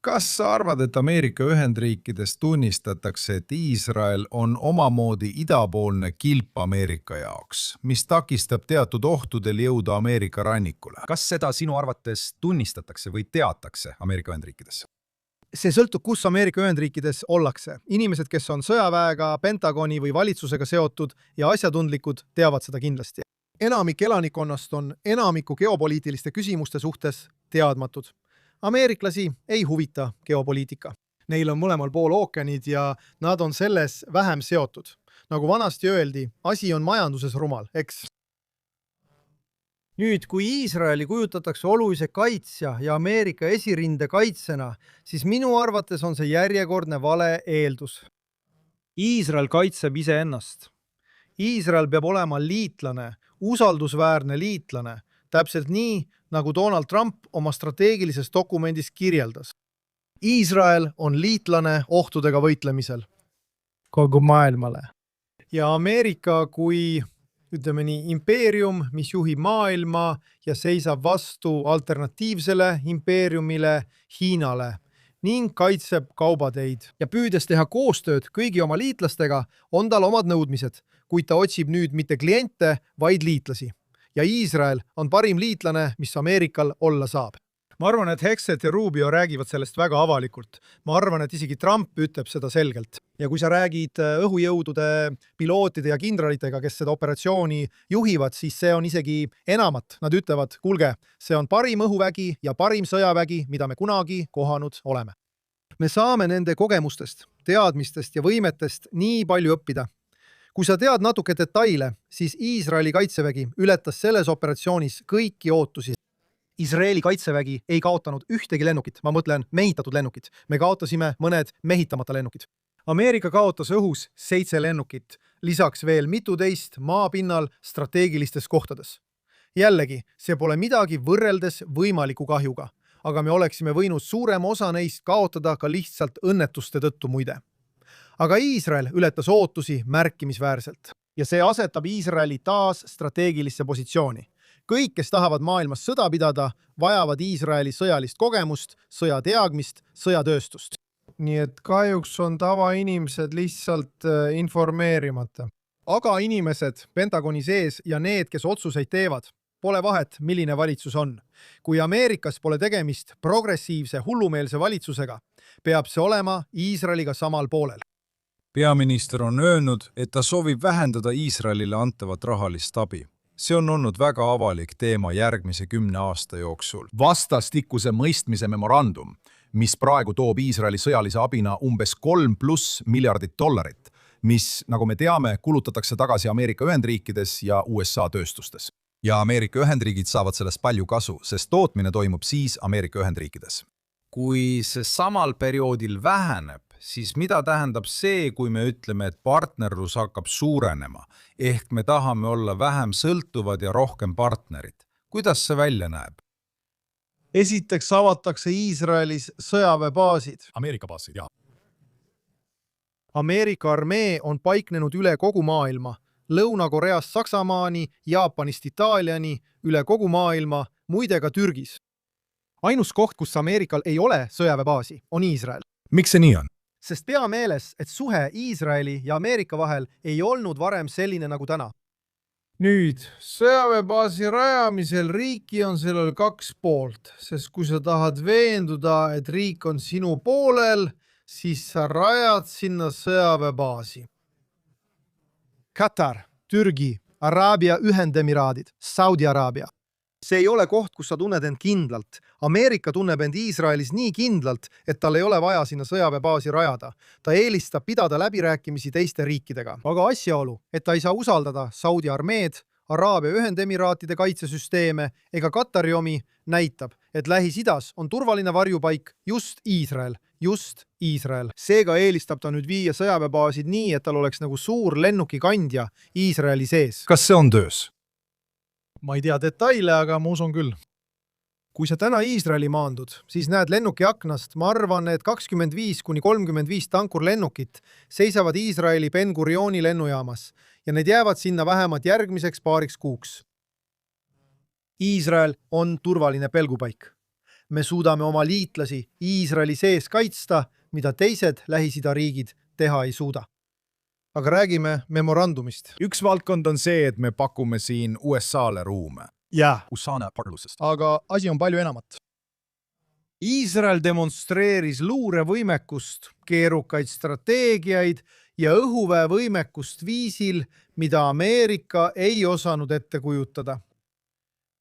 Kas sa arvad, et Ameerika Ühendriikides tunnistatakse, et Iisrael on omamoodi idapoolne kilp Ameerika jaoks, mis takistab teatud ohtudel jõuda Ameerika rannikule? Kas seda sinu arvates tunnistatakse või teatakse Ameerika Ühendriikides? See sõltub, kus Ameerika Ühendriikides ollakse. Inimesed, kes on sõjaväega, Pentagoni või valitsusega seotud ja asjatundlikud, teavad seda kindlasti. Enamik elanikkonnast on enamiku geopoliitiliste küsimuste suhtes teadmatud. Ameeriklasi ei huvita geopoliitika. Neil on mõlemal pool ookeanid ja nad on selles vähem seotud. Nagu vanasti öeldi, asi on majanduses rumal, eks? Nüüd, kui Iisraeli kujutatakse olulise kaitsja ja Ameerika esirinde kaitsena, siis minu arvates on see järjekordne vale eeldus. Iisrael kaitseb iseennast. Iisrael peab olema liitlane, usaldusväärne liitlane, täpselt nii, nagu Donald Trump oma strateegilises dokumendis kirjeldas. Iisrael on liitlane ohtudega võitlemisel kogu maailmale. Ja Ameerika kui, ütleme nii, impeerium, mis juhib maailma ja seisab vastu alternatiivsele impeeriumile Hiinale ning kaitseb kaubateid. Ja püüdes teha koostööd kõigi oma liitlastega, on tal omad nõudmised, kuid ta otsib nüüd mitte kliente, vaid liitlasi. Ja Iisrael on parim liitlane, mis Ameerikal olla saab. ma arvan, et Hexet ja Rubio räägivad sellest väga avalikult. Ma arvan, et isegi Trump ütleb seda selgelt. ja kui sa räägid õhujõudude pilootide ja kindralitega, kes seda operatsiooni juhivad, siis see on isegi enamat. Nad ütlevad, kuulge, see on parim õhuvägi ja parim sõjavägi, mida me kunagi kohanud oleme. Me saame nende kogemustest, teadmistest ja võimetest nii palju õppida. Kui sa tead natuke detaile, siis Iisraeli kaitsevägi ületas selles operatsioonis kõiki ootusi. Iisraeli kaitsevägi ei kaotanud ühtegi lennukit, ma mõtlen mehitatud lennukit. Me kaotasime mõned mehitamata lennukid. Ameerika kaotas õhus 7 lennukit, lisaks veel mituteist maapinnal strateegilistes kohtades. Jällegi, see pole midagi võrreldes võimaliku kahjuga, aga me oleksime võinud suurema osa neist kaotada ka lihtsalt õnnetuste tõttu muide. Aga Iisrael ületas ootusi märkimisväärselt ja see asetab Iisraeli taas strateegilisse positsiooni. Kõik, kes tahavad maailmas sõda pidada, vajavad Iisraeli sõjalist kogemust, sõjateadmist, sõjatööstust. Nii et kahjuks on tavainimesed lihtsalt informeerimata. Aga inimesed Pentagoni sees ja need, kes otsuseid teevad, pole vahet, milline valitsus on. Kui Ameerikas pole tegemist progressiivse hullumeelse valitsusega, peab see olema Iisraeliga samal poolel. Peaminister on öelnud, et ta soovib vähendada Iisraelile antavat rahalist abi. See on olnud väga avalik teema järgmise 10 aasta jooksul. Vastastikuse mõistmise memorandum, mis praegu toob Iisraeli sõjalise abina umbes 3+ miljardit dollarit, mis, nagu me teame, kulutatakse tagasi Ameerika Ühendriikides ja USA tööstustes. Ja Ameerika Ühendriigid saavad sellest palju kasu, sest tootmine toimub siis Ameerika Ühendriikides. Kui see samal perioodil väheneb, siis mida tähendab see, kui me ütleme, et partnerlus hakkab suurenema, ehk me tahame olla vähem sõltuvad ja rohkem partnerid? Kuidas see välja näeb? Esiteks avatakse Iisraelis sõjaväebaasid. Ameerika baasid, jah. Ameerika armee on paiknenud üle kogu maailma, Lõuna-Koreast Saksamaani, Jaapanist Itaaliani, üle kogu maailma, muide ka Türgis. Ainus koht, kus Ameerikal ei ole sõjaväebaasi, on Iisrael. Miks see nii on? Sest pea meeles, et suhe Iisraeli ja Ameerika vahel ei olnud varem selline nagu täna. Nüüd, sõjaväebaasi rajamisel riiki on sellel 2 poolt, sest kui sa tahad veenduda, et riik on sinu poolel, siis sa rajad sinna sõjaväebaasi. Katar, Türgi, Araabia Ühendemiraadid, Saudi Araabia. See ei ole koht, kus sa tunned end kindlalt. Ameerika tunneb end Iisraelis nii kindlalt, et tal ei ole vaja sinna sõjaväebaasi rajada. Ta eelistab pidada läbirääkimisi teiste riikidega. Aga asjaolu, et ta ei saa usaldada Saudi armeed, Araabia Ühendemiraatide kaitsesüsteeme ega Katari omi, näitab, et Lähis-Idas on turvaline varjupaik just Iisrael. Seega eelistab ta nüüd viia sõjaväebaasid nii, et tal oleks nagu suur lennukikandja Iisraeli sees. Kas see on töös? Ma ei tea detaile, aga ma usun küll. Kui sa täna Iisraeli maandud, siis näed lennuki aknast, ma arvan, et 25–35 tankurlennukit seisavad Iisraeli Ben Gurioni lennujaamas ja need jäävad sinna vähemalt järgmiseks paariks kuuks. Iisrael on turvaline pelgupaik. Me suudame oma liitlasi Iisraeli sees kaitsta, mida teised Lähis-Ida riigid teha ei suuda. Aga räägime memorandumist. Üks valdkond on see, et me pakume siin USA-le ruume. Jah, USA partnerlusest. Aga asi on palju enamat. Iisrael demonstreeris luurevõimekust, keerukaid strateegiaid ja õhuväevõimekust viisil, mida Ameerika ei osanud ette kujutada.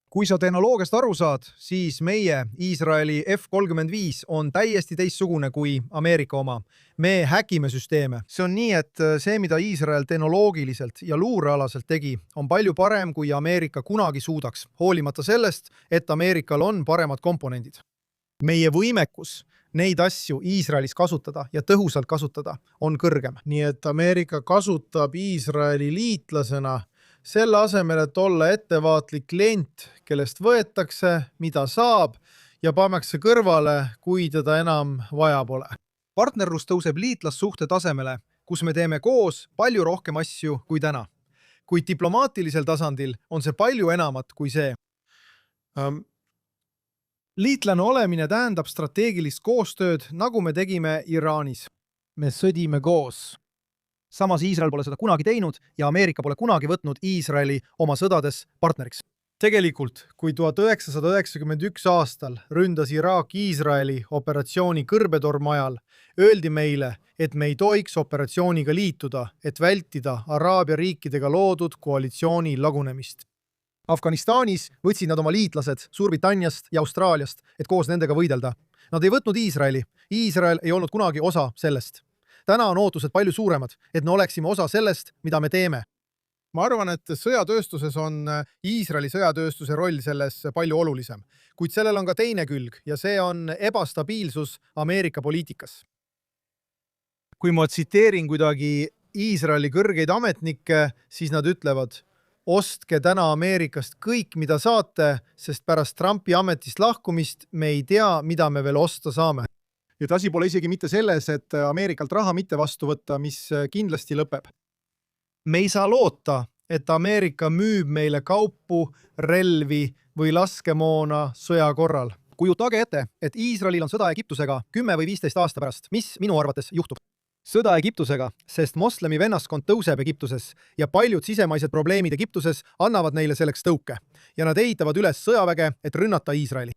Kui sa tehnoloogiast aru saad, siis meie Iisraeli F-35 on täiesti teistsugune kui Ameerika oma. Me häkime süsteeme. See on nii, et see, mida Iisrael tehnoloogiliselt ja luurealaselt tegi, on palju parem, kui Ameerika kunagi suudaks, hoolimata sellest, et Ameerikal on paremad komponendid. Meie võimekus neid asju Iisraelis kasutada ja tõhusalt kasutada on kõrgem. Nii et Ameerika kasutab Iisraeli liitlasena selle asemel, et olla ettevaatlik klient, kellest võetakse, mida saab ja pannakse kõrvale, kui teda enam vaja pole. Partnerlus tõuseb liitlassuhte tasemele, kus me teeme koos palju rohkem asju kui täna. Kuid diplomaatilisel tasandil on see palju enamat kui see. Liitlane olemine tähendab strateegilist koostööd, nagu me tegime Iraanis. Me sõdime koos. Samas Iisrael pole seda kunagi teinud ja Ameerika pole kunagi võtnud Iisraeli oma sõdades partneriks. tegelikult, kui 1991 aastal ründas Iraak Iisraeli operatsiooni Kõrbetorm ajal, öeldi meile, et me ei tohiks operatsiooniga liituda, et vältida Araabia riikidega loodud koalitsiooni lagunemist. Afganistanis võtsid nad oma liitlased Suurbritanniast ja Austraaliast, et koos nendega võidelda. Nad ei võtnud Iisraeli. Iisrael ei olnud kunagi osa sellest. Täna on ootused palju suuremad, et me oleksime osa sellest, mida me teeme. ma arvan, et sõjatööstuses on Iisraeli sõjatööstuse roll selles palju olulisem, kuid sellel on ka teine külg ja see on ebastabiilsus Ameerika poliitikas. Kui ma tsiteerin kuidagi Iisraeli kõrgeid ametnikke, siis nad ütlevad, ostke täna Ameerikast kõik, mida saate, sest pärast Trumpi ametist lahkumist me ei tea, mida me veel osta saame. Ja asi pole isegi mitte selles, et Ameerikalt raha mitte vastu võtta, mis kindlasti lõpeb. Me ei saa loota, et Ameerika müüb meile kaupu, relvi või laskemoona sõja korral. Kujutage ette, et Iisraelil on sõda Egiptusega 10 või 15 aasta pärast. Mis minu arvates juhtub? Sõda Egiptusega, sest moslemi vennaskond tõuseb Egiptuses ja paljud sisemaised probleemid Egiptuses annavad neile selleks tõuke ja nad ehitavad üles sõjaväge, et rünnata Iisraeli.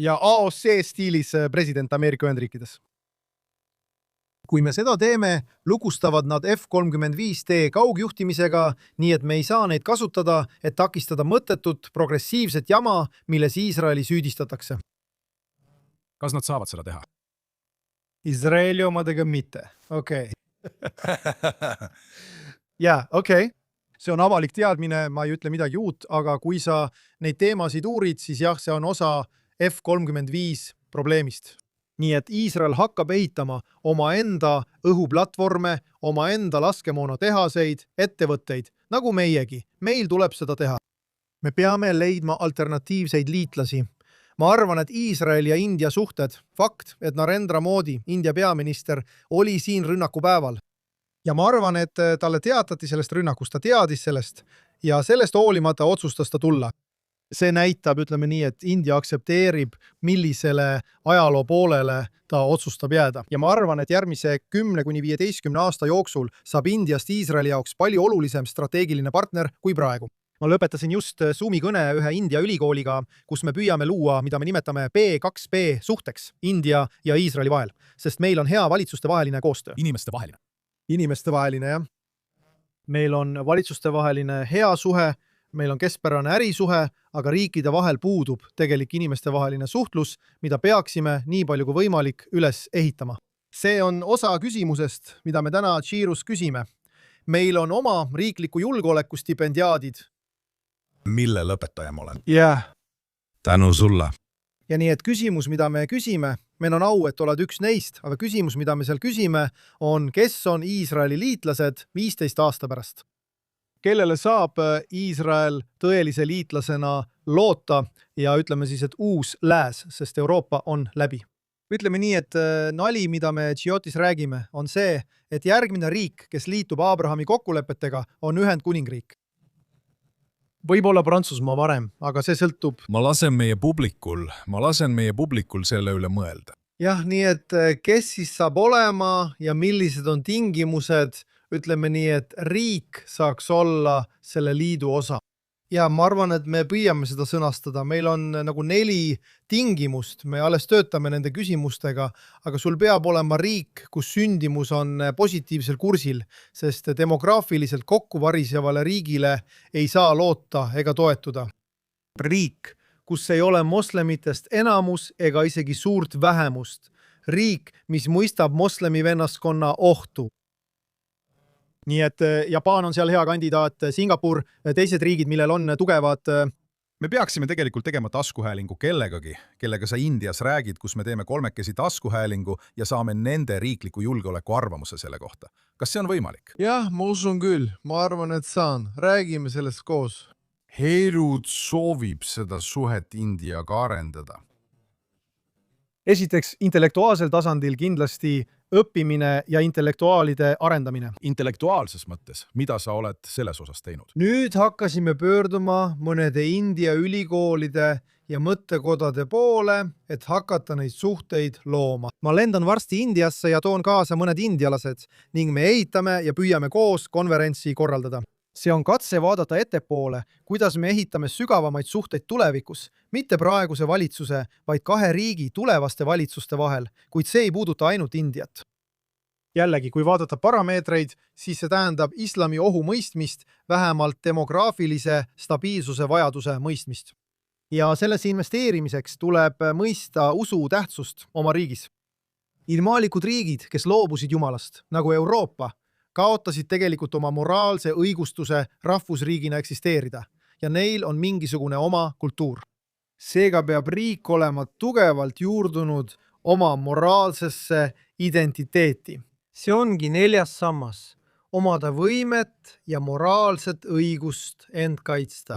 Ja AOC stiilis president Ameerika Ühendriikides. Kui me seda teeme, lukustavad nad F-35D kaugjuhtimisega, nii et me ei saa neid kasutada, et takistada mõttetut progressiivset jama, milles Iisraeli süüdistatakse. Kas nad saavad seda teha? Iisraeli omadega mitte. Okei. Jaa, okei. See on avalik teadmine, ma ei ütle midagi uut, aga kui sa neid teemasid uurid, siis jah, see on osa F-35 probleemist. Nii et Iisrael hakkab ehitama omaenda õhuplatvorme, omaenda laskemoona tehaseid, ettevõtteid, nagu meiegi. Meil tuleb seda teha. Me peame leidma alternatiivseid liitlasi. Ma arvan, et Iisrael ja India suhted, fakt, et Narendra Modi, India peaminister, oli siin rünnaku päeval. Ja ma arvan, et talle teatati sellest rünnakust, ta teadis sellest ja sellest hoolimata otsustas ta tulla. See näitab, ütleme nii, et India aksepteerib, millisele ajaloo poolele ta otsustab jääda. Ja ma arvan, et järgmise 10–15 aasta jooksul saab Indiast Iisraeli jaoks palju olulisem strateegiline partner kui praegu. Ma lõpetasin just Zoomi kõne ühe India ülikooliga, kus me püüame luua, mida me nimetame B2B suhteks India ja Iisraeli vahel, sest meil on hea valitsuste vaheline koostöö. Inimeste vaheline, jah. Meil on valitsuste vaheline hea suhe, meil on keskpärane ärisuhe, aga riikide vahel puudub tegelik inimeste vaheline suhtlus, mida peaksime nii palju kui võimalik üles ehitama. See on osa küsimusest, mida me täna Tširus küsime. Meil on oma riikliku julgeoleku stipendiaadid. Mille lõpetaja ma olen? Jah. Tänu sulle. Ja nii, et küsimus, mida me küsime, meil on au, et oled üks neist, aga küsimus, mida me seal küsime, on, kes on Iisraeli liitlased 15 aasta pärast? Kellele saab Iisrael tõelise liitlasena loota ja ütleme siis, et uus lääs, sest Euroopa on läbi. Ütleme nii, et nali, mida me Tšiotis räägime, on see, et järgmine riik, kes liitub Abrahami kokkulepetega, on Ühendkuningriik. Võib-olla Prantsusmaa varem, aga see sõltub. Ma lasen meie publikul selle üle mõelda. Jah, nii et kes siis saab olema ja millised on tingimused, ütleme nii, et riik saaks olla selle liidu osa. Ja ma arvan, et me püüame seda sõnastada. Meil on nagu 4 tingimust, me alles töötame nende küsimustega, aga sul peab olema riik, kus sündimus on positiivsel kursil, sest demograafiliselt kokkuvarisevale riigile ei saa loota ega toetuda. Riik, kus ei ole moslemitest enamus ega isegi suurt vähemust. Riik, mis mõistab moslemi vennaskonna ohtu. Nii et Jaapan on seal hea kandidaat, Singapur, teised riigid, millel on tugevad. Me peaksime tegelikult tegema taskuhäälingu kellegagi, kellega sa Indias räägid, kus me teeme 3 taskuhäälingu ja saame nende riikliku julgeoleku arvamuse selle kohta. Kas see on võimalik? Jah, ma usun küll. Ma arvan, et saan. Räägime sellest koos. Herud soovib seda suhet Indiaga arendada. Esiteks, intellektuaalsel tasandil kindlasti õppimine ja intellektuaalide arendamine. Intellektuaalses mõttes, mida sa oled selles osas teinud? Nüüd hakkasime pöörduma mõnede India ülikoolide ja mõttekodade poole, et hakata neid suhteid looma. Ma lendan varsti Indiasse ja toon kaasa mõned indialased ning me ehitame ja püüame koos konverentsi korraldada. see on katse vaadata ettepoole, kuidas me ehitame sügavamaid suhteid tulevikus, mitte praeguse valitsuse, vaid kahe riigi tulevaste valitsuste vahel, kuid see ei puuduta ainult Indiat. jällegi, kui vaadata parameetreid, siis see tähendab islami ohu mõistmist, vähemalt demograafilise stabiilsuse vajaduse mõistmist. Ja sellesse investeerimiseks tuleb mõista usu tähtsust oma riigis. Ilmaalikud riigid, kes loobusid Jumalast, nagu Euroopa, kaotasid tegelikult oma moraalse õigustuse rahvusriigina eksisteerida ja neil on mingisugune oma kultuur. Seega peab riik olema tugevalt juurdunud oma moraalsesse identiteeti. See ongi 4. sammas, omada võimet ja moraalset õigust end kaitsta.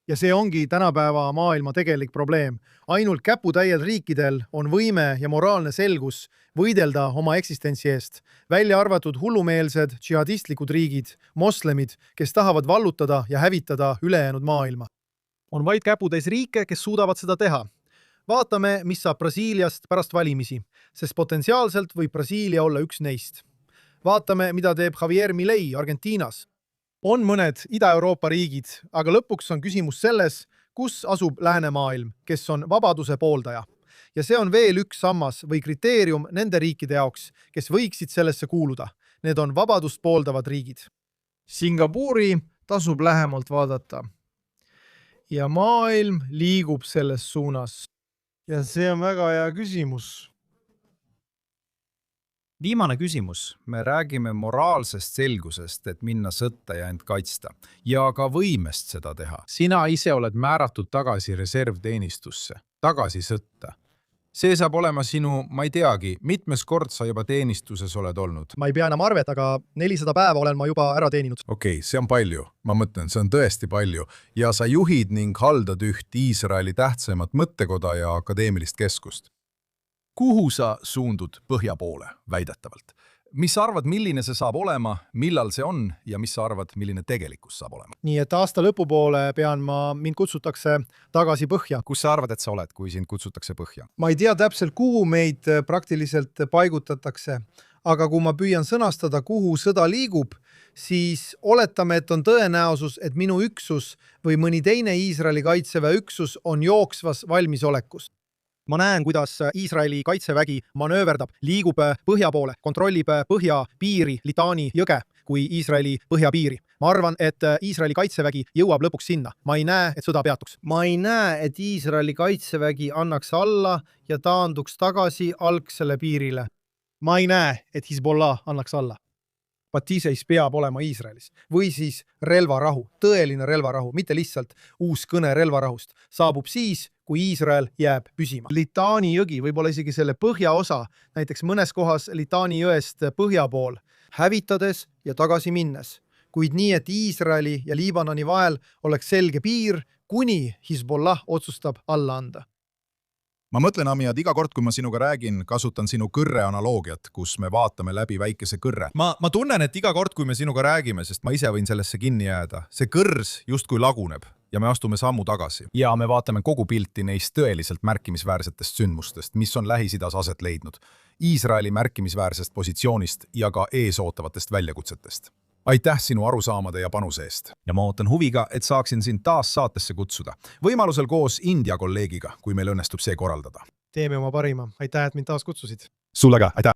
Ja see ongi tänapäeva maailma tegelik probleem. Ainult käputäiel riikidel on võime ja moraalne selgus võidelda oma eksistentsi eest, välja arvatud hullumeelsed džihadistlikud riigid, moslemid, kes tahavad vallutada ja hävitada ülejäänud maailma. On vaid käputäis riike, kes suudavad seda teha. Vaatame, mis saab Brasiiliast pärast valimisi, sest potentsiaalselt võib Brasiilia olla üks neist. Vaatame, mida teeb Javier Milei Argentiinas. On mõned Ida-Euroopa riigid, aga lõpuks on küsimus selles, kus asub läänemaailm, kes on vabaduse pooldaja. Ja see on veel üks sammas või kriteerium nende riikide jaoks, kes võiksid sellesse kuuluda. Need on vabadust pooldavad riigid. Singapuri tasub lähemalt vaadata. Ja maailm liigub selles suunas. Ja see on väga hea küsimus. Viimane küsimus. Me räägime moraalsest selgusest, et minna sõtta ja end kaitsta. Ja ka võimest seda teha. Sina ise oled määratud tagasi reservteenistusse, tagasi sõtta. See saab olema sinu, ma ei teagi, mitmes kord sa juba teenistuses oled olnud. Ma ei pea enam arvet, aga 400 päeva olen ma juba ära teeninud. Okei, see on palju. Ma mõtlen, see on tõesti palju. Ja sa juhid ning haldad üht Iisraeli tähtsaimat mõttekoda ja akadeemilist keskust. Kuhu sa suundud põhja poole, väidetavalt? Mis sa arvad, milline see saab olema, millal see on ja mis sa arvad, milline tegelikkus saab olema? Nii et aasta lõpupoole mind kutsutakse tagasi põhja. Kus sa arvad, et sa oled, kui sind kutsutakse põhja? Ma ei tea täpselt, kuhu meid praktiliselt paigutatakse, aga kui ma püüan sõnastada, kuhu sõda liigub, siis oletame, et on tõenäosus, et minu üksus või mõni teine Iisraeli kaitseväe üksus on jooksvas valmisolekus. Ma näen, kuidas Iisraeli kaitsevägi manööverdab, liigub põhja poole, kontrollib põhjapiiri Litaani jõge kui Iisraeli põhjapiiri. Ma arvan, et Iisraeli kaitsevägi jõuab lõpuks sinna. Ma ei näe, et sõda peatuks. Ma ei näe, et Iisraeli kaitsevägi annaks alla ja taanduks tagasi algsele piirile. Ma ei näe, et Hezbollah annaks alla. Patiseis peab olema Iisraelis. Või siis relvarahu, tõeline relvarahu, mitte lihtsalt uus kõne relvarahust, saabub siis, kui Iisrael jääb püsima. Litaani jõgi, võib-olla isegi selle põhjaosa, näiteks mõnes kohas Litaani jõest põhja pool, hävitades ja tagasi minnes. Kuid nii, et Iisraeli ja Liibanoni vahel oleks selge piir, kuni Hezbollah otsustab alla anda. Ma mõtlen, Amiad, iga kord, kui ma sinuga räägin, kasutan sinu kõrre analoogiat, kus me vaatame läbi väikese kõrre. Ma tunnen, et iga kord, kui me sinuga räägime, sest ma ise võin sellesse kinni jääda, see kõrs justkui laguneb ja me astume sammu tagasi. Ja me vaatame kogu pilti neist tõeliselt märkimisväärsetest sündmustest, mis on Lähis-Idas aset leidnud, Iisraeli märkimisväärsest positsioonist ja ka eesootavatest väljakutsetest. Aitäh sinu arusaamade ja panuse eest. Ja ma ootan huviga, et saaksin sind taas saatesse kutsuda. Võimalusel koos India kolleegiga, kui meil õnnestub see korraldada. Teeme oma parima. Aitäh, et mind taas kutsusid. Sulle ka, aitäh!